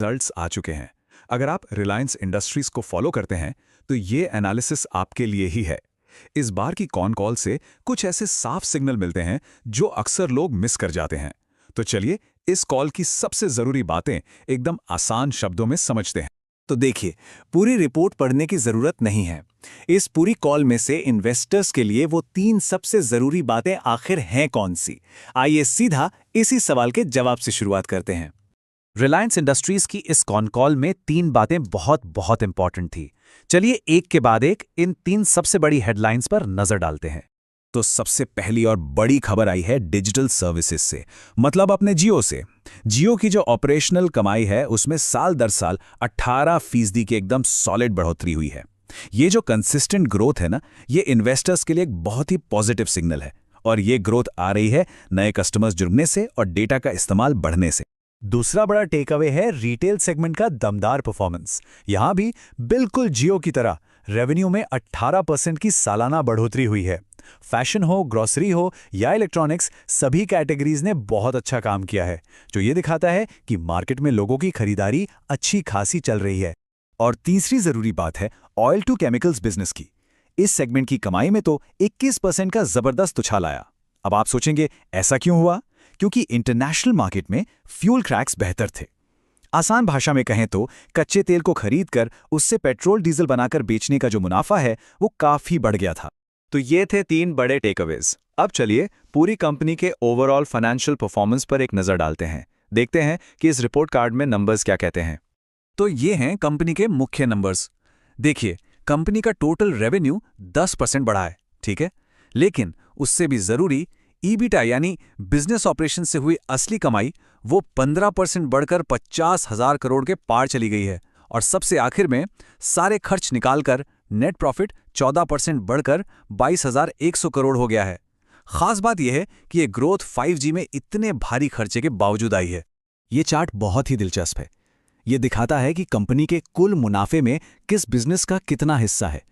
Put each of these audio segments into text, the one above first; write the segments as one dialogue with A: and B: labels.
A: Results आ चुके हैं। अगर आप रिलायंस इंडस्ट्रीज को फॉलो करते हैं तो ये एनालिसिस आपके लिए ही है। इस बार की कॉन कॉल से कुछ ऐसे साफ सिग्नल मिलते हैं जो अक्सर लोग मिस कर जाते हैं। तो चलिए इस कॉल की सबसे जरूरी बातें एकदम आसान शब्दों में समझते हैं।
B: तो देखिए, पूरी रिपोर्ट पढ़ने की जरूरत नहीं है। इस पूरी कॉल में से इन्वेस्टर्स के लिए वो 3 सबसे जरूरी बातें आखिर हैं कौन सी? आइए सीधा इसी सवाल के जवाब से शुरुआत करते हैं।
C: रिलायंस इंडस्ट्रीज की इस कॉन कॉल में 3 बातें बहुत इंपॉर्टेंट थी। चलिए एक के बाद एक इन 3 सबसे बड़ी हेडलाइंस पर नजर डालते हैं।
A: तो सबसे पहली और बड़ी खबर आई है डिजिटल सर्विसेज से, मतलब अपने जियो से। जियो की जो ऑपरेशनल कमाई है उसमें साल दर साल 18% की एकदम सॉलिड बढ़ोतरी हुई है। ये जो कंसिस्टेंट ग्रोथ है ना, ये इन्वेस्टर्स के लिए एक बहुत ही पॉजिटिव सिग्नल है। और ये ग्रोथ आ रही है नए कस्टमर्स जुड़ने से और डेटा का इस्तेमाल बढ़ने से।
B: दूसरा बड़ा टेक अवे है रिटेल सेगमेंट का दमदार परफॉर्मेंस। यहां भी बिल्कुल जियो की तरह रेवेन्यू में 18% की सालाना बढ़ोतरी हुई है। फैशन हो, ग्रोसरी हो या इलेक्ट्रॉनिक्स, सभी कैटेगरीज ने बहुत अच्छा काम किया है, जो ये दिखाता है कि मार्केट में लोगों की खरीदारी अच्छी खासी चल रही है।
A: और तीसरी जरूरी बात है ऑयल टू केमिकल्स बिजनेस की। इस सेगमेंट की कमाई में तो 21% का जबरदस्त उछाल आया। अब आप सोचेंगे ऐसा क्यों हुआ? क्योंकि इंटरनेशनल मार्केट में फ्यूल क्रैक्स बेहतर थे। आसान भाषा में कहें तो कच्चे तेल को खरीदकर उससे पेट्रोल डीजल बनाकर बेचने का जो मुनाफा है वो काफी बढ़ गया था।
B: तो ये थे 3 बड़े टेकअवेज। अब चलिए पूरी कंपनी के ओवरऑल फाइनेंशियल परफॉर्मेंस पर एक नजर डालते हैं। देखते हैं कि इस रिपोर्ट कार्ड में नंबर्स क्या कहते हैं।
C: तो ये हैं कंपनी के मुख्य नंबर्स। देखिए, कंपनी का टोटल रेवेन्यू 10% बढ़ा है, ठीक है, लेकिन उससे भी जरूरी ईबिटा यानी बिजनेस ऑपरेशन से हुई असली कमाई वो 15% बढ़कर 50,000 करोड़ के पार चली गई है। और सबसे आखिर में सारे खर्च निकालकर नेट प्रॉफिट 14% बढ़कर 22,100 करोड़ हो गया है। खास बात यह है कि ये ग्रोथ 5G में इतने भारी खर्चे के बावजूद आई है।
B: ये चार्ट बहुत ही दिलचस्प है। ये दिखाता है कि कंपनी के कुल मुनाफे में किस बिजनेस का कितना हिस्सा है।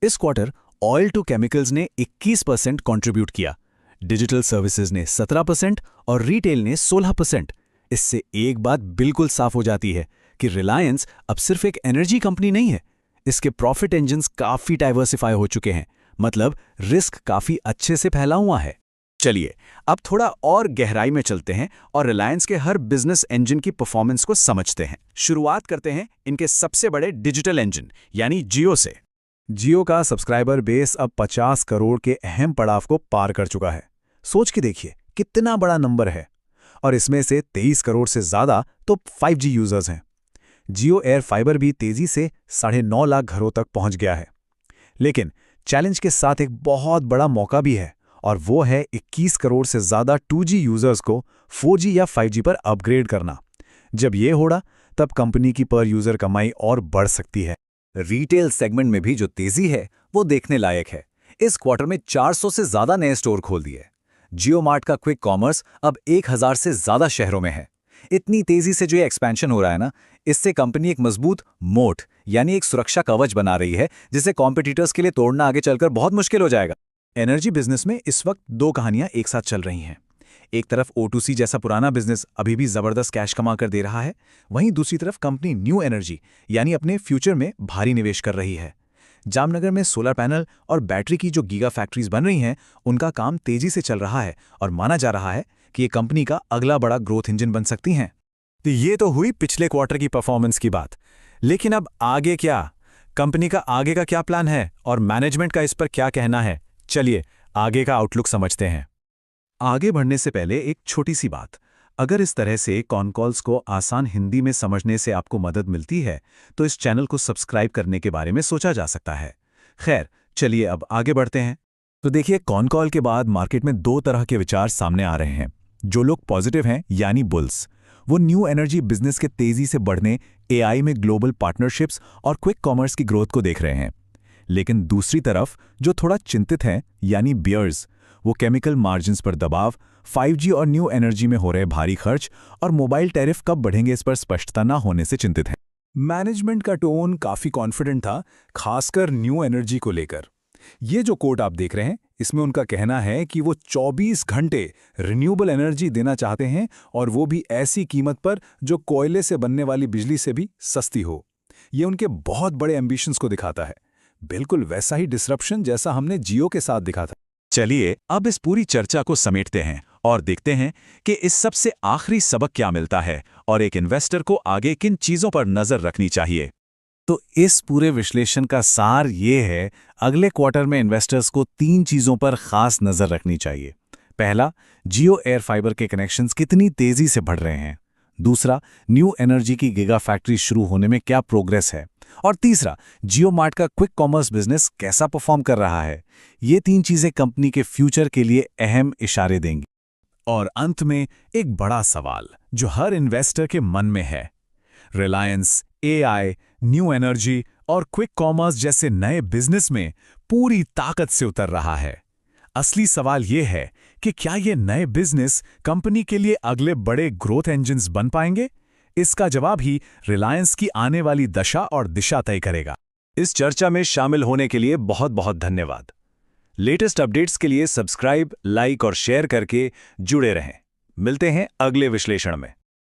B: इस क्वार्टर ऑयल टू केमिकल्स ने 21% कंट्रीब्यूट किया, डिजिटल सर्विसेज ने 17% और रिटेल ने 16%। इससे एक बात बिल्कुल साफ हो जाती है कि रिलायंस अब सिर्फ एक एनर्जी कंपनी नहीं है। इसके प्रॉफिट इंजन्स काफी डाइवर्सिफाई हो चुके हैं, मतलब रिस्क काफी अच्छे से फैला हुआ है।
A: चलिए अब थोड़ा और गहराई में चलते हैं और रिलायंस के हर बिजनेस इंजन की परफॉर्मेंस को समझते हैं। शुरुआत करते हैं इनके सबसे बड़े डिजिटल इंजन यानी जियो से। जियो का सब्सक्राइबर बेस अब 50 करोड़ के अहम पड़ाव को पार कर चुका है। सोच के देखिए कितना बड़ा नंबर है। और इसमें से 23 करोड़ से ज्यादा तो 5G यूजर्स हैं। जियो एयर फाइबर भी तेजी से 9.5 लाख घरों तक पहुंच गया है। लेकिन चैलेंज के साथ एक बहुत बड़ा मौका भी है, और वो है 21 करोड़ से ज्यादा 2G यूजर्स को 4G या 5G पर अपग्रेड करना। जब ये होगा तब कंपनी की पर यूजर कमाई और बढ़ सकती है।
B: रिटेल सेगमेंट में भी जो तेजी है वो देखने लायक है। इस क्वार्टर में 400 से ज्यादा नए स्टोर खोल दिए। जियो मार्ट का क्विक कॉमर्स अब 1000 से ज्यादा शहरों में है। इतनी तेजी से जो ये एक्सपेंशन हो रहा है ना, इससे कंपनी एक मजबूत मोट यानी एक सुरक्षा कवच बना रही है, जिसे कॉम्पिटिटर्स के लिए तोड़ना आगे चलकर बहुत मुश्किल हो जाएगा।
A: एनर्जी बिजनेस में इस वक्त 2 कहानियां एक साथ चल रही हैं। एक तरफ O2C जैसा पुराना बिजनेस अभी भी जबरदस्त कैश कमा कर दे रहा है, वहीं दूसरी तरफ कंपनी न्यू एनर्जी यानी अपने फ्यूचर में भारी निवेश कर रही है। जामनगर में सोलर पैनल और बैटरी की जो गीगा फैक्ट्रीज बन रही हैं, उनका काम तेजी से चल रहा है और माना जा रहा है कि ये कंपनी का अगला बड़ा ग्रोथ इंजन बन सकती हैं।
B: तो ये तो हुई पिछले क्वार्टर की परफॉर्मेंस की बात, लेकिन अब आगे क्या? कंपनी का आगे का क्या प्लान है और मैनेजमेंट का इस पर क्या कहना है? चलिए आगे का आउटलुक समझते हैं।
A: आगे बढ़ने से पहले एक छोटी सी बात, अगर इस तरह से कॉन कॉल्स को आसान हिंदी में समझने से आपको मदद मिलती है तो इस चैनल को सब्सक्राइब करने के बारे में सोचा जा सकता है। खैर चलिए अब आगे बढ़ते हैं।
B: तो देखिए, कॉन कॉल के बाद मार्केट में 2 तरह के विचार सामने आ रहे हैं। जो लोग पॉजिटिव हैं यानी बुल्स, वो न्यू एनर्जी बिजनेस के तेजी से बढ़ने, AI में ग्लोबल पार्टनरशिप्स और क्विक कॉमर्स की ग्रोथ को देख रहे हैं। लेकिन दूसरी तरफ जो थोड़ा चिंतित हैं यानी बियर्स, वो केमिकल मार्जिन्स पर दबाव, 5G और न्यू एनर्जी में हो रहे भारी खर्च और मोबाइल टैरिफ कब बढ़ेंगे इस पर स्पष्टता न होने से चिंतित हैं।
A: मैनेजमेंट का टोन काफी कॉन्फिडेंट था, खासकर न्यू एनर्जी को लेकर।
B: ये जो कोट आप देख रहे हैं, इसमें उनका कहना है कि वो 24 घंटे रिन्यूएबल एनर्जी देना चाहते हैं और वो भी ऐसी कीमत पर जो कोयले से बनने वाली बिजली से भी सस्ती हो। ये उनके बहुत बड़े एम्बिशंस को दिखाता है, बिल्कुल वैसा ही डिसरप्शन जैसा हमने जियो के साथ दिखा था।
A: चलिए अब इस पूरी चर्चा को समेटते हैं और देखते हैं कि इस सबसे आखिरी सबक क्या मिलता है और एक इन्वेस्टर को आगे किन चीजों पर नजर रखनी चाहिए।
B: तो इस पूरे विश्लेषण का सार ये है, अगले क्वार्टर में इन्वेस्टर्स को 3 चीज़ों पर खास नज़र रखनी चाहिए। पहला, जियो एयर फाइबर के कनेक्शंस कितनी तेज़ी से बढ़ रहे हैं। दूसरा, न्यू एनर्जी की गिगा फैक्ट्री शुरू होने में क्या प्रोग्रेस है। और तीसरा, जियो मार्ट का क्विक कॉमर्स बिजनेस कैसा परफॉर्म कर रहा है। ये 3 चीज़ें कंपनी के फ्यूचर के लिए अहम इशारे देंगी।
A: और अंत में एक बड़ा सवाल जो हर इन्वेस्टर के मन में है, रिलायंस, एआई, न्यू एनर्जी और क्विक कॉमर्स जैसे नए बिजनेस में पूरी ताकत से उतर रहा है। असली सवाल यह है कि क्या ये नए बिजनेस कंपनी के लिए अगले बड़े ग्रोथ इंजन्स बन पाएंगे? इसका जवाब ही रिलायंस की आने वाली दशा और दिशा तय करेगा।
B: इस चर्चा में शामिल होने के लिए बहुत बहुत धन्यवाद। लेटेस्ट अपडेट्स के लिए सब्सक्राइब, लाइक और शेयर करके जुड़े रहें। मिलते हैं अगले विश्लेषण में।